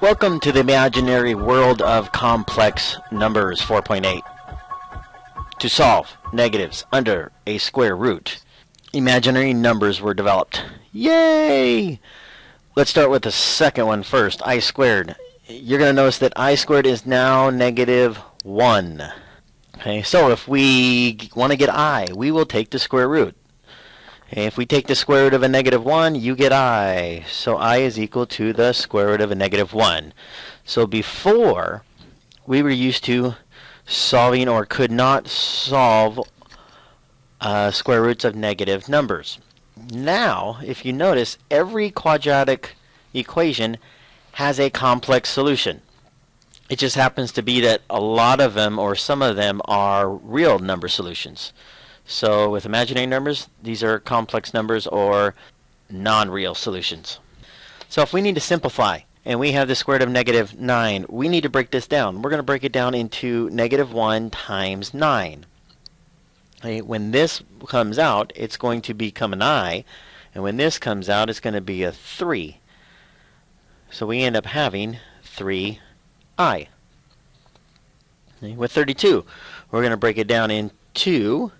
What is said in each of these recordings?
Welcome to the imaginary world of complex numbers 4.8. To solve negatives under a square root, imaginary numbers were developed. Yay! Let's start with the second one first, I squared. You're going to notice that I squared is now negative 1. Okay, so if we want to get I, we will take the square root. Okay, if we take the square root of a negative 1, you get I. So I is equal to the square root of a negative 1. So before, we were used to solving or could not solve square roots of negative numbers. Now, if you notice, every quadratic equation has a complex solution. It just happens to be that a lot of them, or some of them, are real number solutions. So with imaginary numbers, these are complex numbers or non-real solutions. So if we need to simplify, and we have the square root of negative 9, we need to break this down. We're going to break it down into negative 1 times 9. Okay, when this comes out, it's going to become an I, and when this comes out, it's going to be a 3. So we end up having 3I. Okay, with 32, we're going to break it down into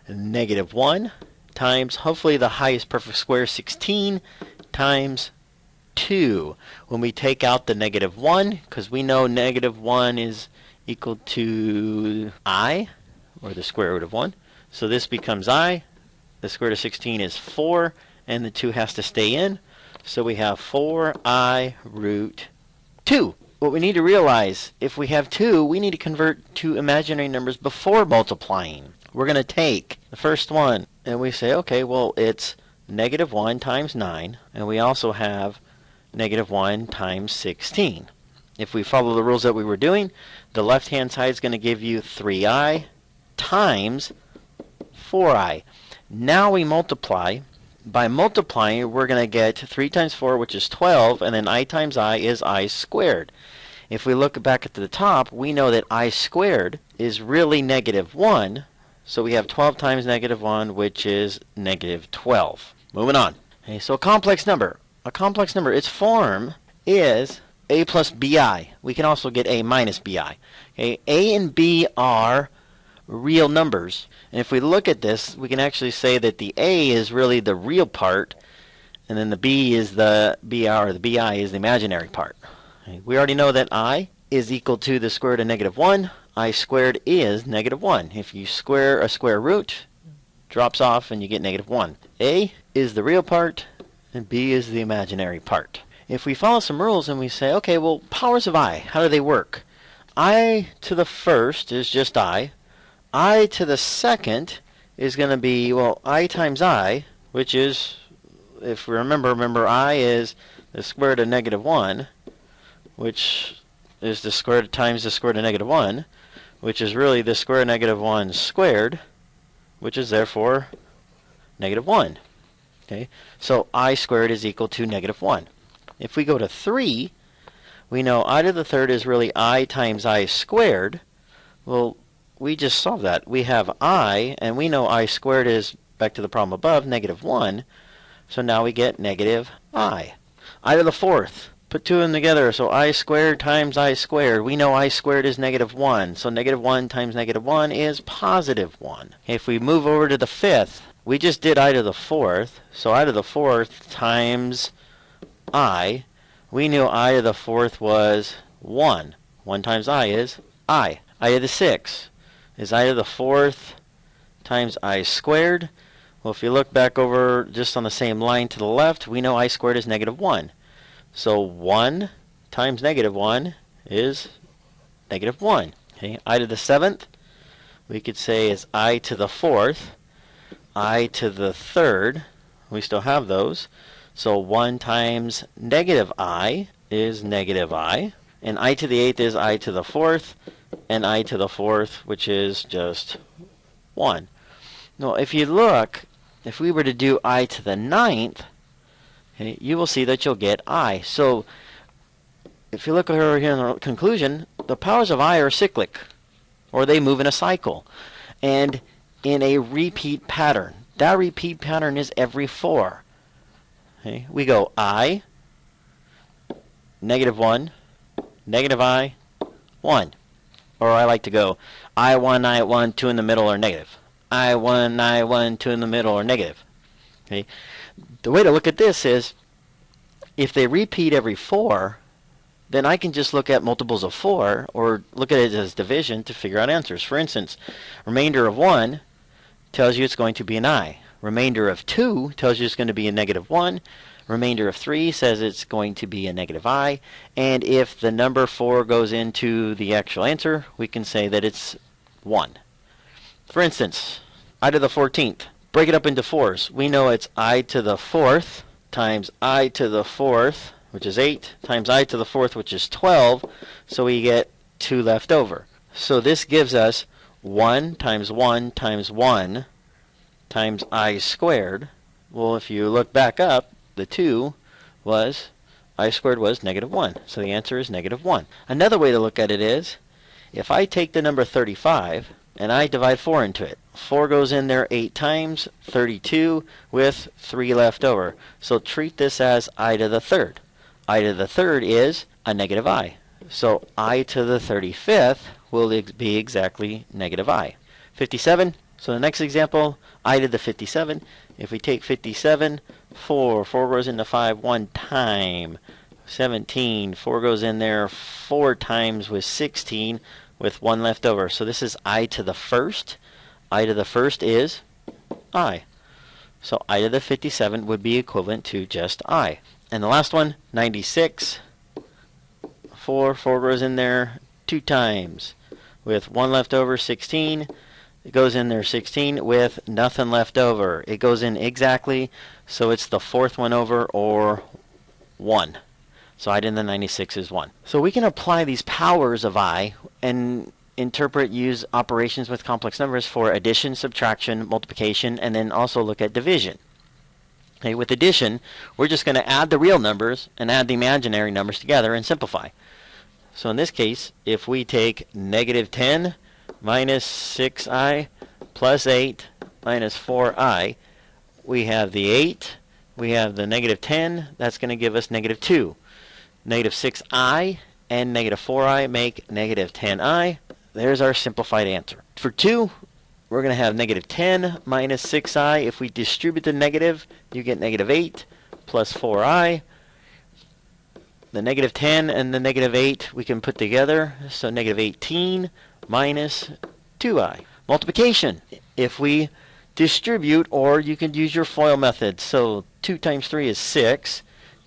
negative 1 times, hopefully the highest perfect square, 16 times 2. When we take out the negative 1, because we know negative 1 is equal to I, or the square root of 1. So this becomes I. The square root of 16 is 4, and the 2 has to stay in. So we have 4I root 2. What we need to realize, if we have 2, we need to convert to imaginary numbers before multiplying. We're going to take the first one, and we say, okay, well, it's negative 1 times 9, and we also have negative 1 times 16. If we follow the rules that we were doing, the left-hand side is going to give you 3I times 4I. Now we multiply. By multiplying, we're going to get 3 times 4, which is 12, and then I times I is I squared. If we look back at the top, we know that I squared is really negative 1, so we have 12 times negative 1, which is negative 12. Moving on. Okay, so a complex number. A complex number, its form is a plus bi. We can also get a minus bi. Okay, a and b are real numbers. And if we look at this, we can actually say that the a is really the real part, and then the b is the br, or the bi is the imaginary part. Okay, we already know that I is equal to the square root of negative 1. I squared is negative 1. If you square a square root, drops off and you get negative 1. A is the real part, and b is the imaginary part. If we follow some rules and we say, okay, well, powers of I, how do they work? I to the first is just I to the second is going to be, well, I times I, which is, if we remember I is the square root of negative 1, which is the square root times the square root of negative 1, which is really the square root of negative 1 squared, which is therefore negative 1. Okay, so I squared is equal to negative 1. If we go to 3, we know I to the third is really I times I squared. Well, we just solved that. We have I, and we know I squared is, back to the problem above, negative 1. So now we get negative I. I to the fourth. Put 2 of them together, so I squared times I squared. We know I squared is negative 1, so negative 1 times negative 1 is positive 1. If we move over to the fifth, we just did I to the fourth, so I to the fourth times I. We knew I to the fourth was 1. 1 times I is I. I to the sixth is I to the fourth times I squared. Well, if you look back over just on the same line to the left, we know I squared is negative 1. So 1 times negative 1 is negative 1. Okay, I to the seventh, we could say is I to the fourth. I to the third, we still have those. So 1 times negative I is negative I. And I to the eighth is I to the fourth. And I to the fourth, which is just 1. Now, if you look, if we were to do I to the ninth, okay, you will see that you'll get I. So if you look over here in the conclusion, the powers of I are cyclic, or they move in a cycle, and in a repeat pattern. That repeat pattern is every 4. Okay, we go I, negative 1, negative I, 1. Or I like to go I1, I1, 2 in the middle are negative. I1, I1, 2 in the middle are negative. Okay? The way to look at this is, if they repeat every 4, then I can just look at multiples of 4 or look at it as division to figure out answers. For instance, remainder of 1 tells you it's going to be an I. Remainder of 2 tells you it's going to be a negative 1. Remainder of 3 says it's going to be a negative I. And if the number 4 goes into the actual answer, we can say that it's 1. For instance, I to the 14th. Break it up into 4s. We know it's I to the 4th times I to the 4th, which is 8, times I to the 4th, which is 12. So we get 2 left over. So this gives us 1 times 1 times 1 times I squared. Well, if you look back up, the 2 was, I squared was negative 1. So the answer is negative 1. Another way to look at it is, if I take the number 35 and I divide 4 into it, 4 goes in there 8 times, 32 with 3 left over. So treat this as I to the 3rd. I to the 3rd is a negative I. So I to the 35th will be exactly negative I. 57. So the next example, I to the 57. If we take 57, 4 goes into 5 one time. 17, 4 goes in there 4 times with 16 with 1 left over. So this is I to the 1st. I to the 1st is I. So I to the 57 would be equivalent to just I. And the last one, 96. 4 goes in there 2 times with 1 left over, 16. It goes in there 16 with nothing left over. It goes in exactly, so it's the 4th one over, or 1. So I to the 96 is 1. So we can apply these powers of I and use operations with complex numbers for addition, subtraction, multiplication, and then also look at division. Okay, with addition, we're just going to add the real numbers and add the imaginary numbers together and simplify. So in this case, if we take negative 10 minus 6i plus 8 minus 4i, we have the 8, we have the negative 10, that's going to give us negative 2. Negative 6i and negative 4i make negative 10i. There's our simplified answer. For 2, we're going to have negative 10 minus 6i. If we distribute the negative, you get negative 8 plus 4i. The negative 10 and the negative 8 we can put together, so negative 18 minus 2i. Multiplication. If we distribute, or you can use your FOIL method, so 2 times 3 is 6.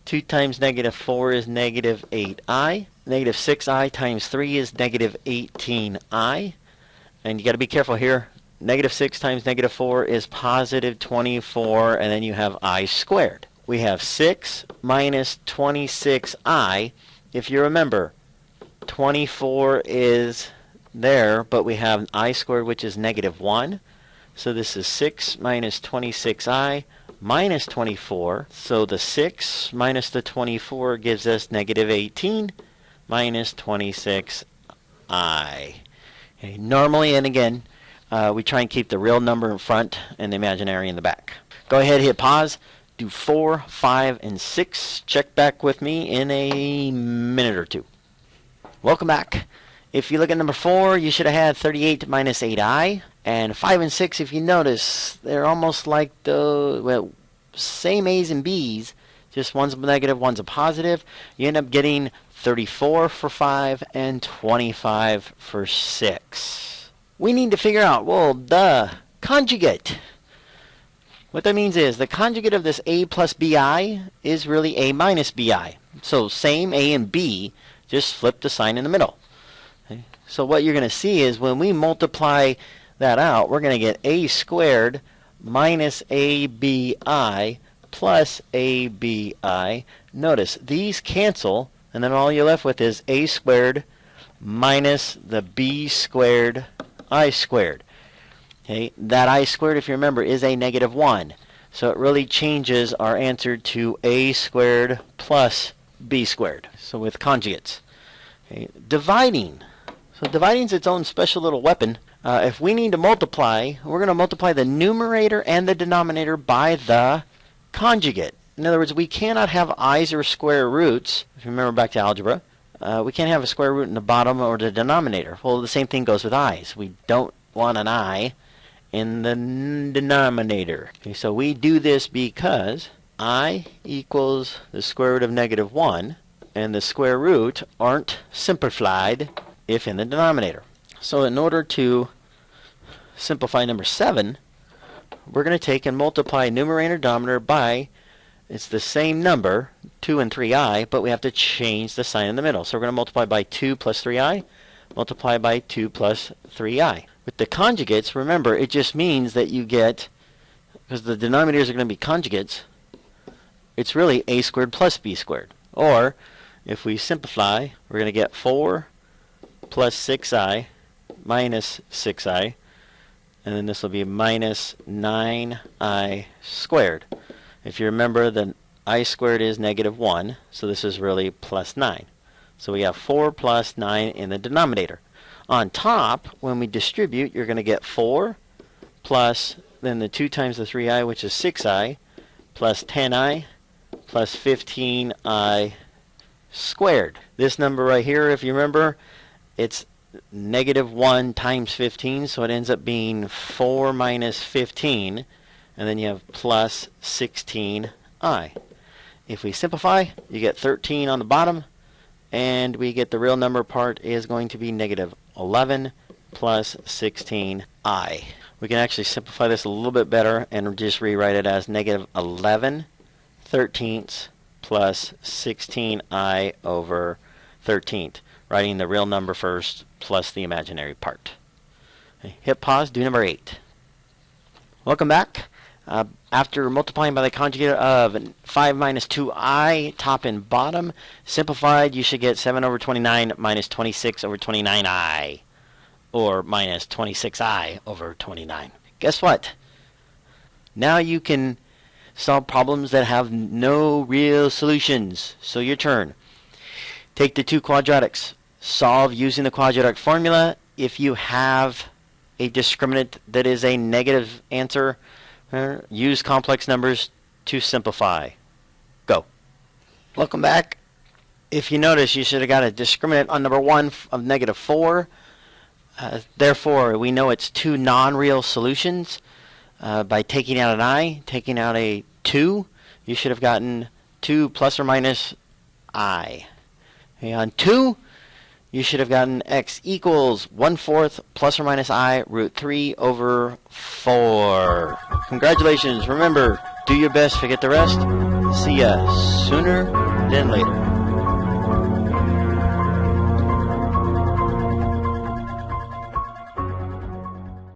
2 times negative 4 is negative 8i. Negative 6i times 3 is negative 18i. And you got to be careful here. Negative 6 times negative 4 is positive 24, and then you have I squared. We have 6 minus 26i. If you remember, 24 is there, but we have I squared, which is negative 1. So this is 6 minus 26i minus 24. So the 6 minus the 24 gives us negative 18 minus 26i. Okay, normally, and again, we try and keep the real number in front and the imaginary in the back. Go ahead, hit pause. Do 4, 5, and 6. Check back with me in a minute or two. Welcome back. If you look at number 4, you should have had 38 minus 8i. And 5 and 6, if you notice, they're almost like the same A's and B's, just one's a negative, one's a positive. You end up getting 34 for 5 and 25 for 6. We need to figure out, well, the conjugate. What that means is the conjugate of this A plus BI is really A minus BI. So same A and B, just flip the sign in the middle. Okay? So what you're going to see is when we multiply that out, we're going to get A squared minus ABI plus ABI. Notice these cancel, and then all you're left with is A squared minus the B squared I squared. Okay, that I squared, if you remember, is a negative 1. So it really changes our answer to A squared plus B squared. So with conjugates. Okay, dividing. So dividing is its own special little weapon. If we need to multiply, we're going to multiply the numerator and the denominator by the conjugate. In other words, we cannot have i's or square roots, if you remember back to algebra, we can't have a square root in the bottom or the denominator. Well, the same thing goes with i's. We don't want an I in the denominator. Okay, so we do this because I equals the square root of -1, and the square root aren't simplified if in the denominator. So in order to simplify number 7, we're going to take and multiply numerator and denominator by, it's the same number, 2 and 3i, but we have to change the sign in the middle. So we're going to multiply by 2 plus 3i, multiply by 2 plus 3i. With the conjugates, remember, it just means that you get, because the denominators are going to be conjugates, it's really a squared plus b squared. Or, if we simplify, we're going to get 4 plus 6i minus 6i, and then this will be minus 9i squared. If you remember, the I squared is -1, so this is really plus 9. So we have 4 plus 9 in the denominator. On top, when we distribute, you're going to get 4 plus then the 2 times the 3i, which is 6i, plus 10i, plus 15i squared. This number right here, if you remember, it's -1 times 15, so it ends up being 4 minus 15, and then you have plus 16i. If we simplify, you get 13 on the bottom, and we get the real number part is going to be -11 plus 16i. We can actually simplify this a little bit better and just rewrite it as -11 13ths plus 16i over 13th, writing the real number first plus the imaginary part. Okay, hit pause, do number 8. Welcome back. After multiplying by the conjugate of 5 minus 2i, top and bottom, simplified, you should get 7 over 29 minus 26 over 29i, or minus 26i over 29. Guess what? Now you can solve problems that have no real solutions. So your turn. Take the two quadratics. Solve using the quadratic formula. If you have a discriminant that is a negative answer, use complex numbers to simplify. Go. Welcome back. If you notice, you should have got a discriminant on number 1 of -4. Therefore, we know it's two non-real solutions. By taking out an I, taking out a 2, you should have gotten 2 plus or minus I. Okay, on 2, you should have gotten x equals 1/4 plus or minus I root 3 over 4. Congratulations. Remember, do your best, forget the rest. See ya sooner than later.